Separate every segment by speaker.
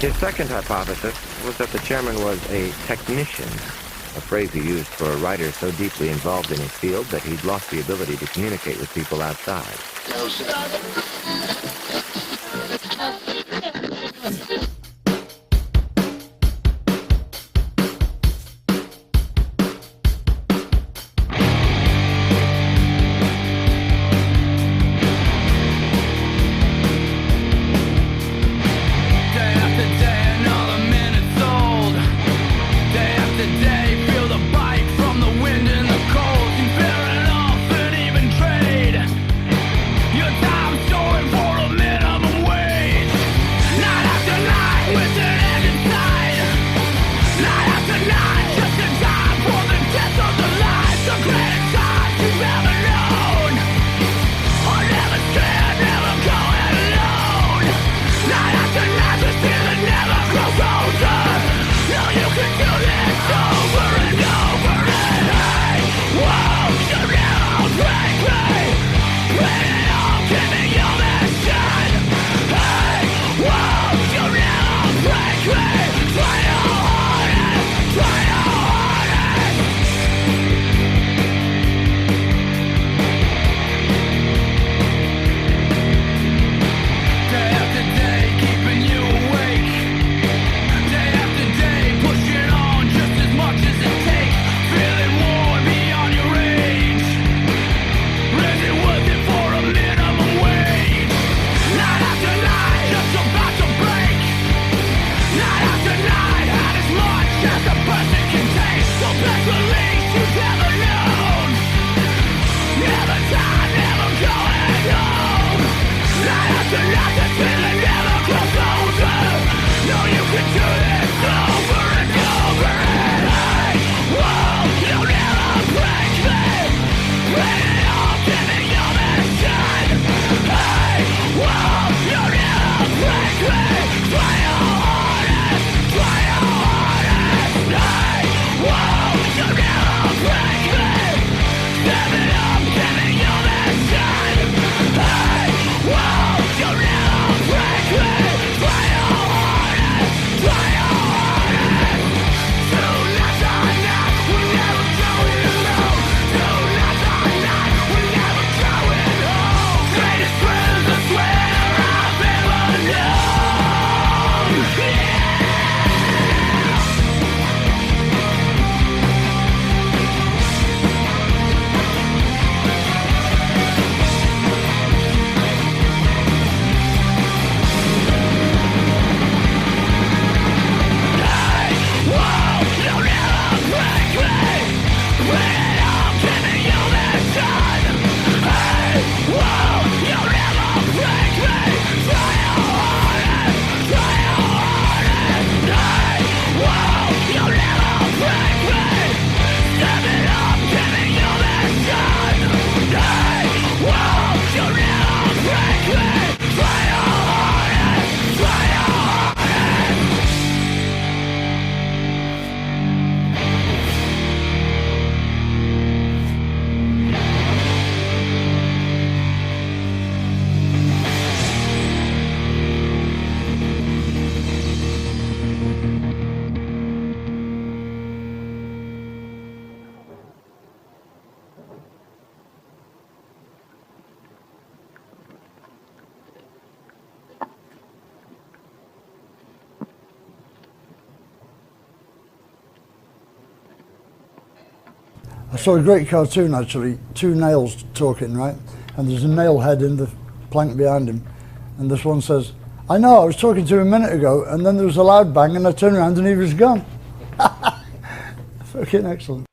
Speaker 1: His second hypothesis was that the chairman was a technician, a phrase he used for a writer so deeply involved in his field that he'd lost the ability to communicate with people outside.
Speaker 2: I saw a great cartoon actually, two nails talking, right? And there's a nail head in the plank behind him. And this one says, I know, I was talking to him a minute ago and then there was a loud bang and I turned around and he was gone. Fucking excellent.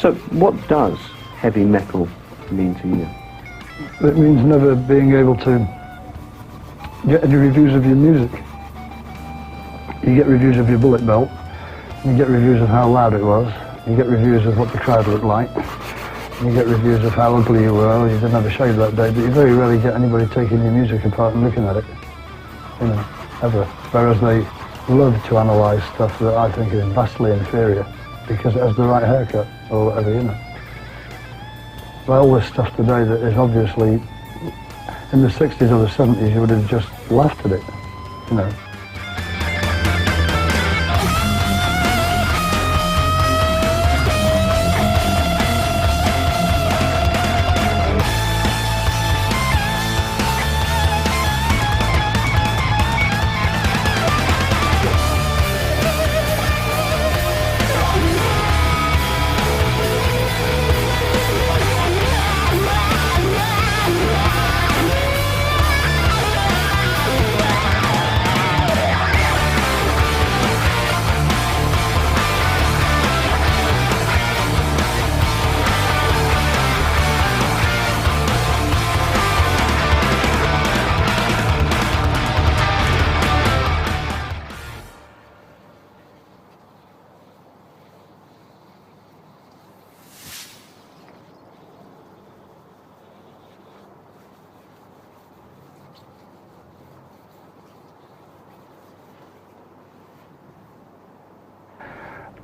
Speaker 3: So what does heavy metal mean to you?
Speaker 4: It means never being able to get any reviews of your music. You get reviews of your bullet belt, you get reviews of how loud it was, you get reviews of what the crowd looked like, you get reviews of how ugly you were, or you didn't have a shave that day, but you very rarely get anybody taking your music apart and looking at it, you know, ever. Whereas they love to analyse stuff that I think is vastly inferior because it has the right haircut or whatever, you know. But all this stuff today that is obviously, in the 60s or the 70s, you would have just laughed at it, you know.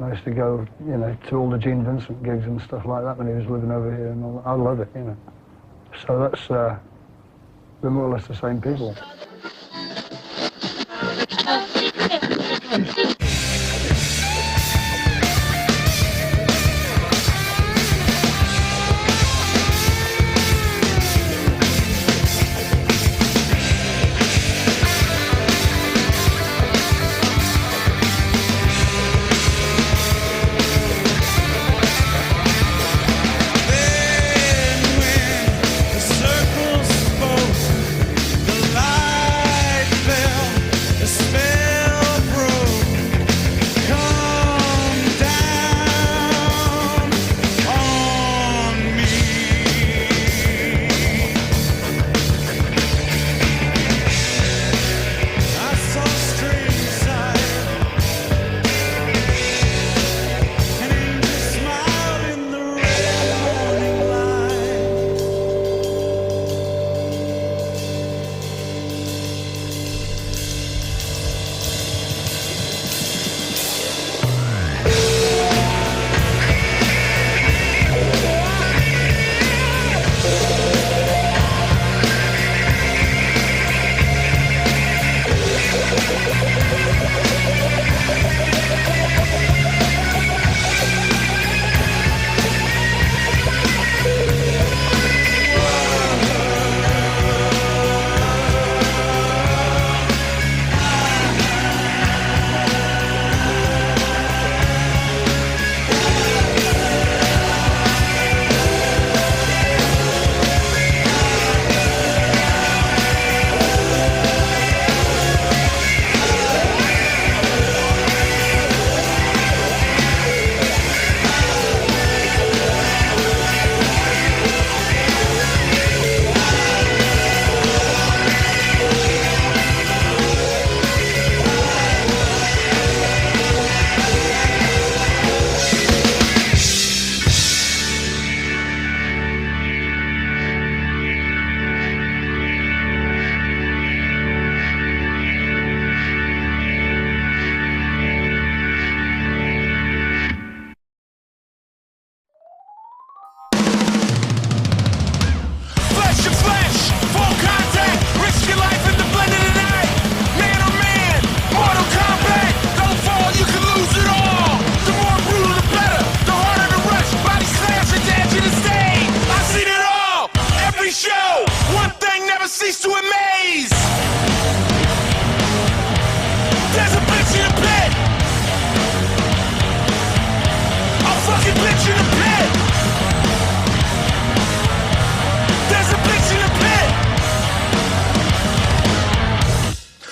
Speaker 4: I used to go, you know, to all the Gene Vincent gigs and stuff like that when he was living over here, and all that. I love it, you know. So that's, we're more or less the same people.
Speaker 5: cease to amaze. There's a bitch in the pit. A fucking bitch in the pit. There's a bitch in the pit.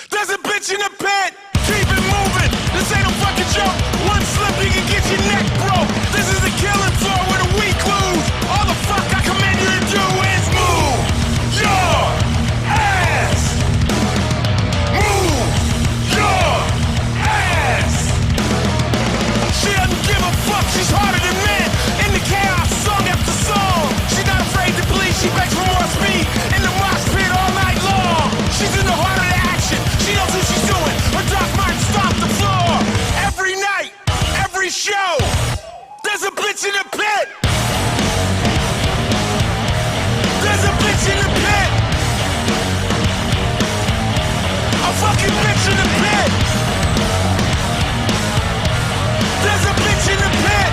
Speaker 5: There's a bitch in the pit. Keep it moving. This ain't no fucking joke. One slip, you can get your neck broke. This is the killing floor with a There's a bitch in the pit. There's a bitch in the pit. A fucking bitch in the pit. There's a bitch in the pit.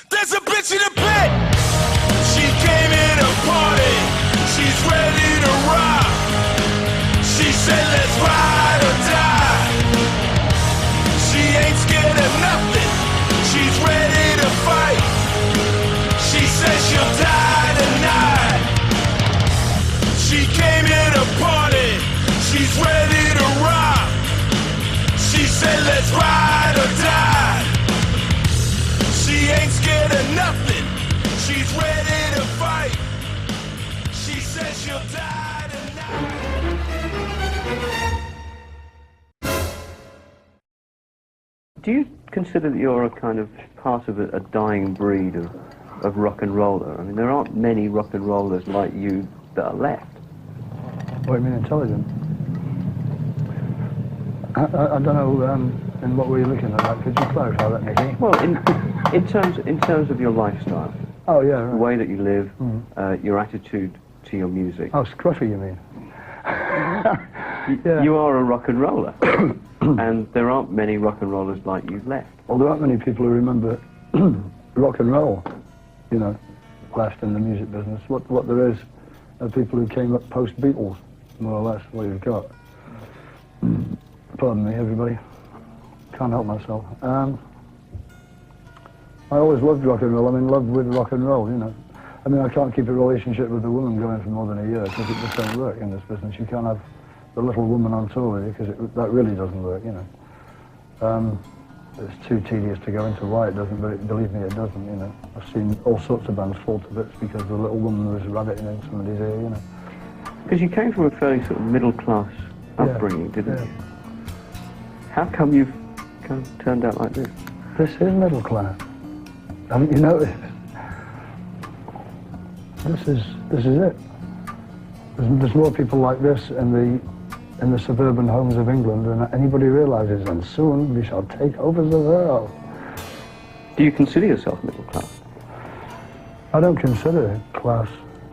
Speaker 5: There's a bitch in the pit. She came in a party. She's ready to rock. She said, let's ride or die. She ain't scared of nothing. She's ready to fight. She says she'll die tonight. She came in a party. She's ready to rock. She said, let's ride or die. She ain't scared of nothing. She's ready to fight. She says she'll die tonight.
Speaker 3: Do you consider that you're a kind of part of a dying breed of rock and roller? I mean, there aren't many rock and rollers like you that are left.
Speaker 4: What do you mean intelligent? I don't know, in what were you looking at that? Could you clarify that, Nicky?
Speaker 3: Well, in terms of your lifestyle,
Speaker 4: Oh, yeah,
Speaker 3: the
Speaker 4: right.
Speaker 3: way that you live, your attitude to your music.
Speaker 4: Oh, scruffy, you mean?
Speaker 3: You are a rock and roller, and there aren't many rock and rollers like you left.
Speaker 4: Well, there aren't many people who remember rock and roll, you know, left in the music business. What there is are people who came up post-Beatles, more or less, what you've got. Pardon me, everybody. Can't help myself. I always loved rock and roll. I'm in love with rock and roll, you know. I mean, I can't keep a relationship with a woman going for more than a year because it just doesn't work in this business. You can't have the little woman on tour with you because that really doesn't work, you know. It's too tedious to go into why it doesn't, but believe me, it doesn't, you know. I've seen all sorts of bands fall to bits because the little woman was rabbiting in somebody's ear, you know.
Speaker 3: Because you came from a fairly sort of middle-class upbringing, didn't you? How come you've kind of turned out like this?
Speaker 4: This is middle class. Haven't you noticed? This is it. There's more people like this in the suburban homes of England than anybody realises, and soon we shall take over the world.
Speaker 3: Do you consider yourself middle class?
Speaker 4: I don't consider it class.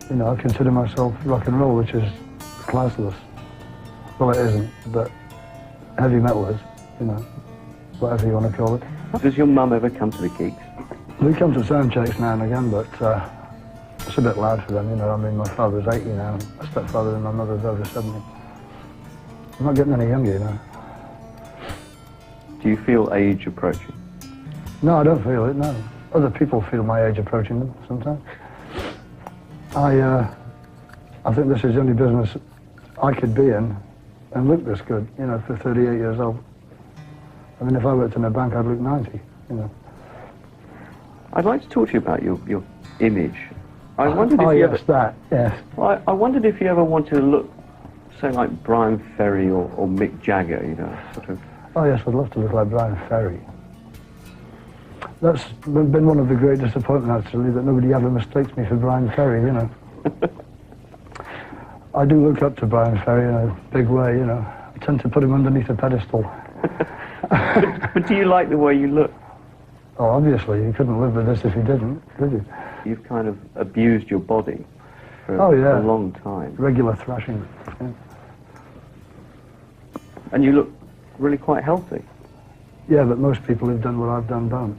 Speaker 4: You know, I consider myself rock and roll, which is classless. Well, it isn't, but heavy metal is, you know, whatever you want to call it.
Speaker 3: Does your mum ever come to the gigs?
Speaker 4: We come to sound checks now and again, but it's a bit loud for them, you know. I mean, my father's 80 now, my stepfather and my mother's over 70. I'm not getting any younger, you know.
Speaker 3: Do you feel age approaching?
Speaker 4: No, I don't feel it, no. Other people feel my age approaching them sometimes. I think this is the only business I could be in and look this good, you know, for 38 years old. I mean, if I worked in a bank, I'd look 90, you know.
Speaker 3: I'd like to talk to you about your image. I wondered
Speaker 4: yes.
Speaker 3: Well, I wondered if you ever wanted to look, say, like Brian Ferry or Mick Jagger, you know, sort of.
Speaker 4: Oh yes, I'd love to look like Brian Ferry. That's been one of the great disappointments, actually, that nobody ever mistakes me for Brian Ferry, you know. I do look up to Brian Ferry in a big way, you know. I tend to put him underneath a pedestal.
Speaker 3: But do you like the way you look?
Speaker 4: Oh, obviously, you couldn't live with this if you didn't, could you?
Speaker 3: You've kind of abused your body for
Speaker 4: a
Speaker 3: long time.
Speaker 4: Regular thrashing. Yeah.
Speaker 3: And you look really quite healthy.
Speaker 4: Yeah, but most people who've done what I've done don't.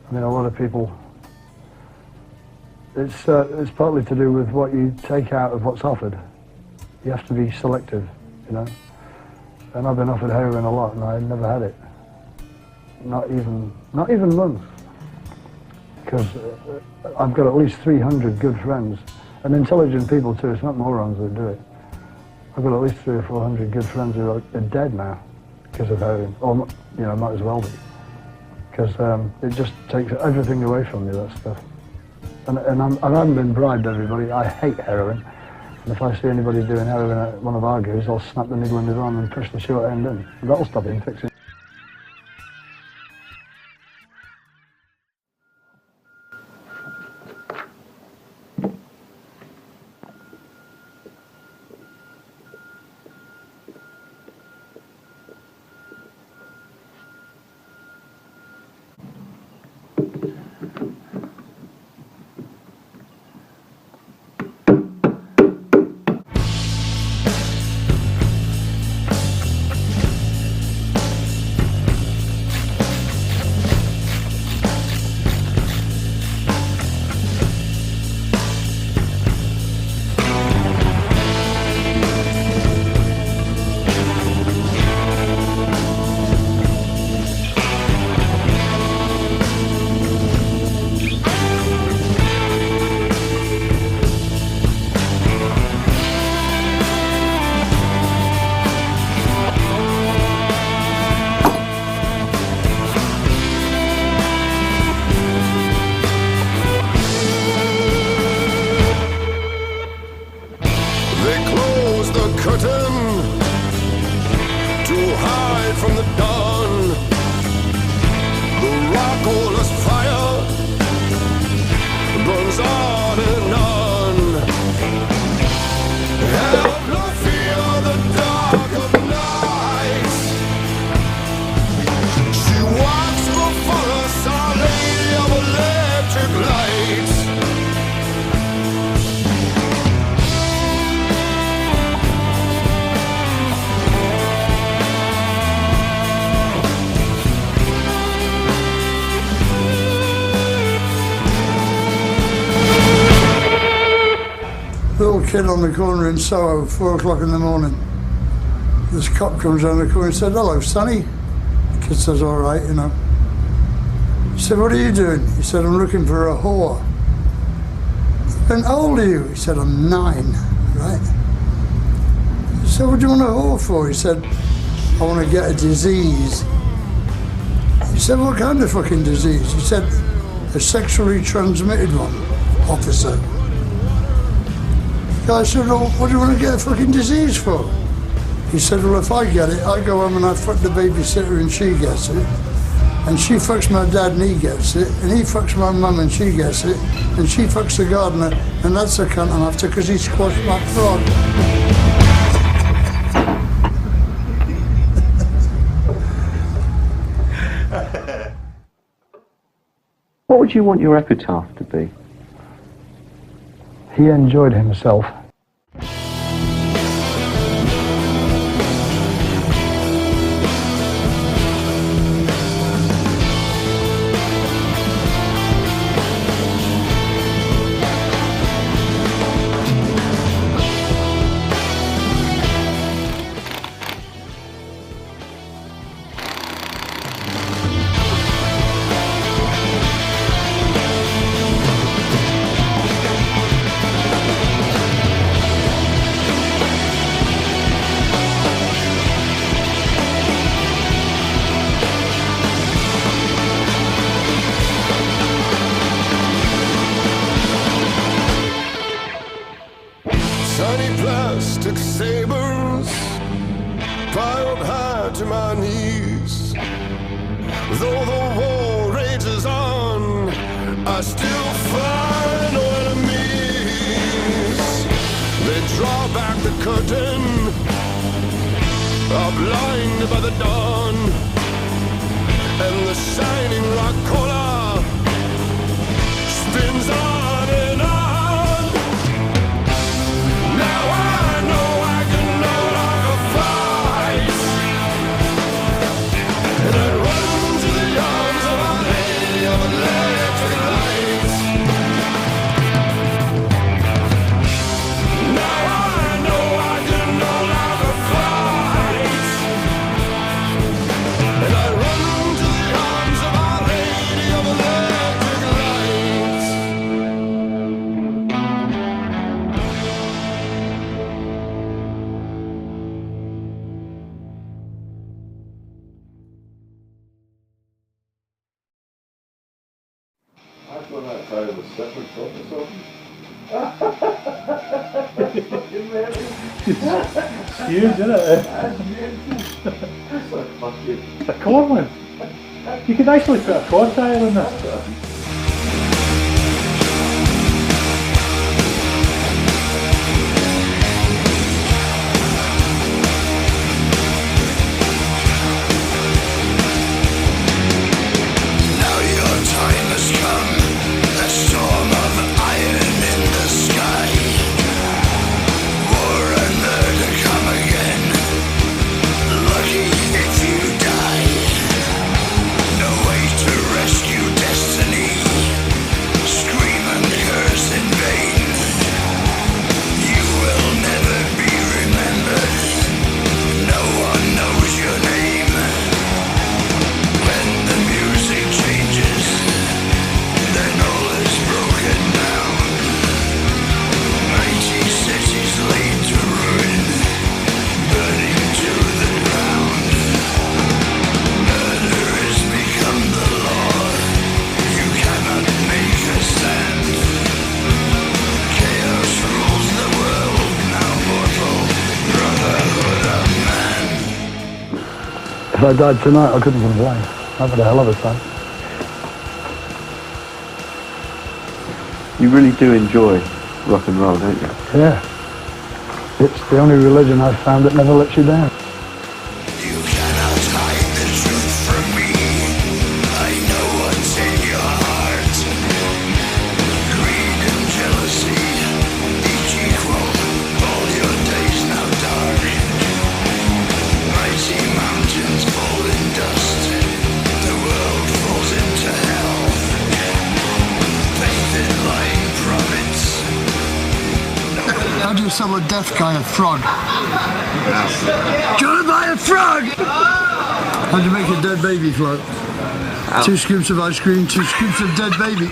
Speaker 4: I mean, a lot of people, it's partly to do with what you take out of what's offered. You have to be selective, you know. And I've been offered heroin a lot, and I never had it. Not even once. Because I've got at least 300 good friends, and intelligent people too. It's not morons that do it. I've got at least 300 or 400 good friends who are dead now because of heroin, or you know, might as well be. Because it just takes everything away from you, that stuff. And I haven't been bribed, everybody. I hate heroin. And if I see anybody doing heroin at one of our gigs, I'll snap the needle in his arm and push the short end in. That'll stop him fixing.
Speaker 5: coal's fire burns on and on. Have no fear of the dark of night. She walks before us, Our Lady of Electric Light.
Speaker 2: Little kid on the corner in Soho, 4 o'clock in the morning. This cop comes down the corner and said, "Hello, Sonny." The kid says, "All right, you know." He said, "What are you doing?" He said, "I'm looking for a whore." "And how old are you?" He said, "I'm 9, right?" He said, "What do you want a whore for?" He said, "I want to get a disease." He said, "What kind of fucking disease?" He said, "A sexually transmitted one, officer." The guy said, "Well, what do you want to get a fucking disease for?" He said, "Well, if I get it, I go home and I fuck the babysitter and she gets it. And she fucks my dad and he gets it. And he fucks my mum and she gets it. And she fucks the gardener and that's a cunt I'm after because he squashed my frog."
Speaker 3: What would you want your epitaph to be?
Speaker 4: He enjoyed himself.
Speaker 5: Shiny plastic sabers piled high to my knees. Though the war rages on, I still find no enemies. They draw back the curtain, are blinded by the dawn, and the shining rock collar spins on and on. Now I know I can no longer fight, and I run to the arms of Our Lady of Electric Light. Now I know I can no longer fight, and I run to the arms of Our Lady of Electric Light.
Speaker 6: I thought that title was separate focus open.
Speaker 7: It's huge, isn't it?
Speaker 6: It's like, fuck you.
Speaker 7: It's a corn one. You could actually put a corn tile in this.
Speaker 5: Now your time has come, a storm of iron in the sky. War and murder come again, lucky if you die. No way to rescue destiny, scream and curse in vain. You will never be remembered, no one knows your name. When the music changes, then all is broken down. Mighty cities laid to ruin, burning to the ground. Murder has become the law, you cannot make a stand. Chaos rules the world, now mortal brotherhood of man.
Speaker 4: If I died tonight, I couldn't complain. I've had a hell of a time.
Speaker 3: You really do enjoy rock and roll, don't you?
Speaker 4: Yeah. It's the only religion I've found that never lets you down.
Speaker 5: You cannot hide the truth from me. I know what's in your heart. Greed and jealousy, each equal. All your days now dark. Mighty mountains fall in dust. The world falls into hell. Faith in lying prophets.
Speaker 2: How do you sell a deaf guy a frog? Do you want to buy a frog? How do you make a dead baby float? 2 scoops of ice cream, 2 scoops of dead baby.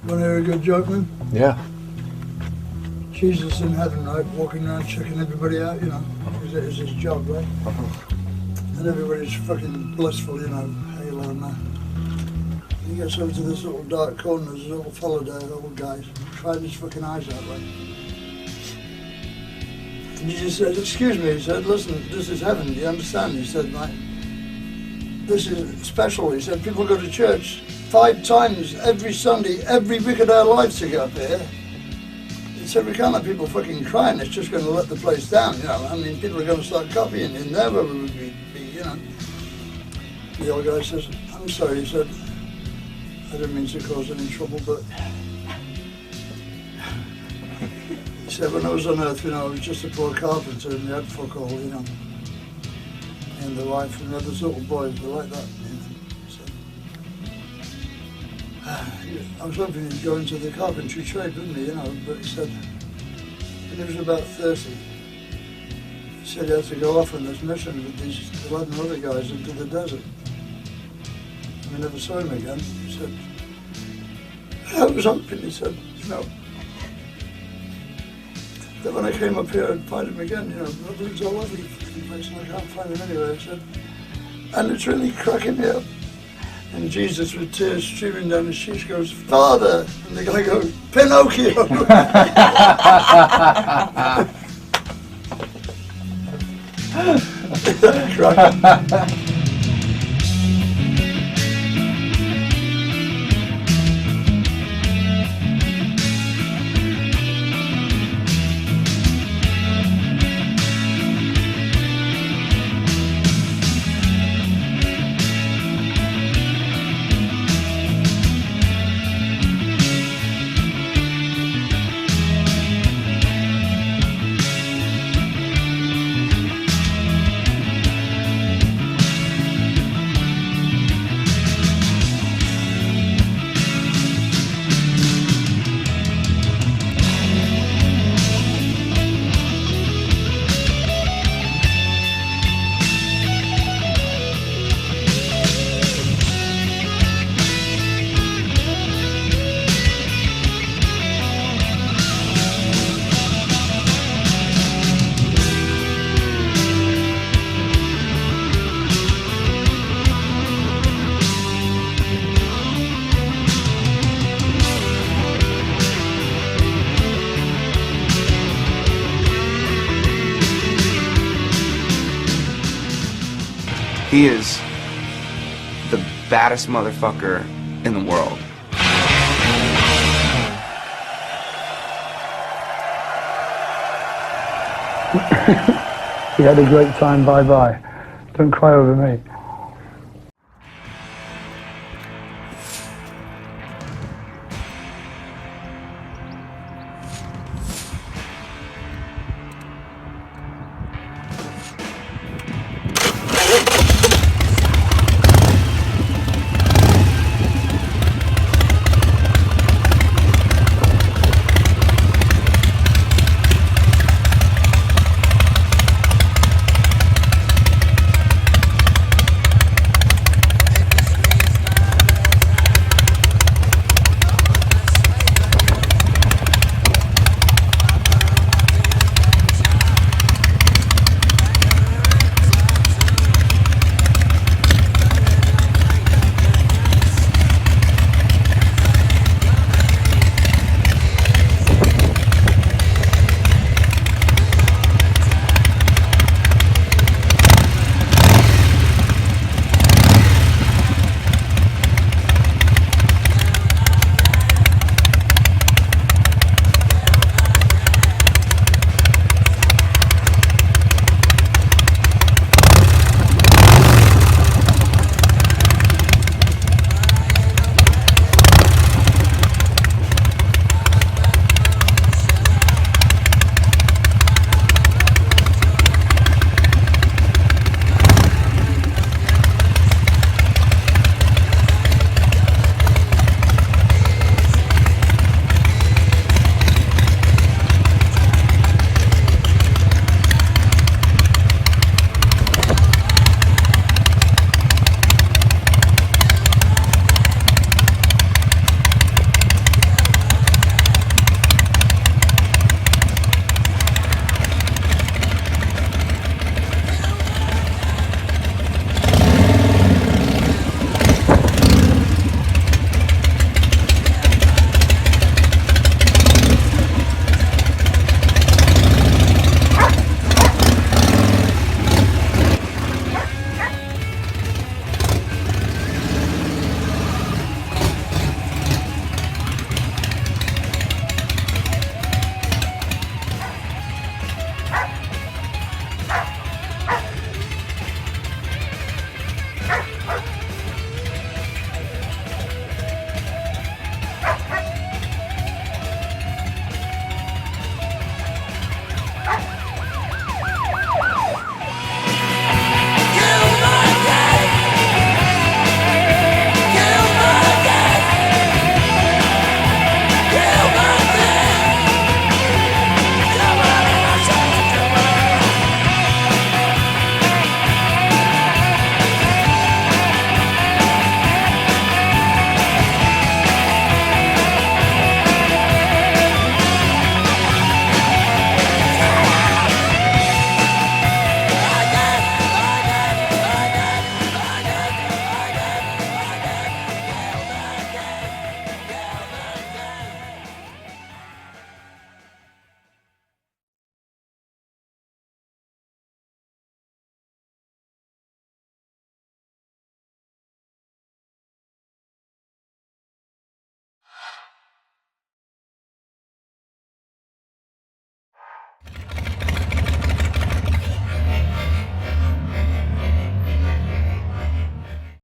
Speaker 2: Want to hear a good joke, man?
Speaker 8: Yeah.
Speaker 2: Jesus in heaven, right? Walking around checking everybody out, you know. It's his job, right? And everybody's fucking blissful, you know. Halo and that. He gets over to this little dark corner, there's a little fella there, a little guy, crying his fucking eyes out, right? And he just said, excuse me, he said, listen, this is heaven, do you understand? He said, like, this is special. He said, people go to church 5 times every Sunday, every week of their lives to get up here. He said, we can't let people fucking crying, it's just going to let the place down, you know. I mean, people are going to start copying in there where we would be, you know. The old guy says, I'm sorry, he said, I didn't mean to cause any trouble, but he said, when I was on earth, you know, I was just a poor carpenter and you had fuck all, you know. And the wife and the other little boys were like that, you know. So, I was hoping he'd go into the carpentry trade, wouldn't he, you know, but he said, when he was about 30, he said he had to go off on this mission with these 11 other guys into the desert. We never saw him again. He said, I was hoping, he said, you know, that when I came up here I'd find him again, you know, but it's all over the fucking place and I can't find him anywhere, he said. And it's really cracking me up. And Jesus, with tears streaming down his cheeks, goes, Father! And the guy goes, Pinocchio! Cracking.
Speaker 9: He is the baddest motherfucker in the world.
Speaker 4: He had a great time, bye-bye. Don't cry over me.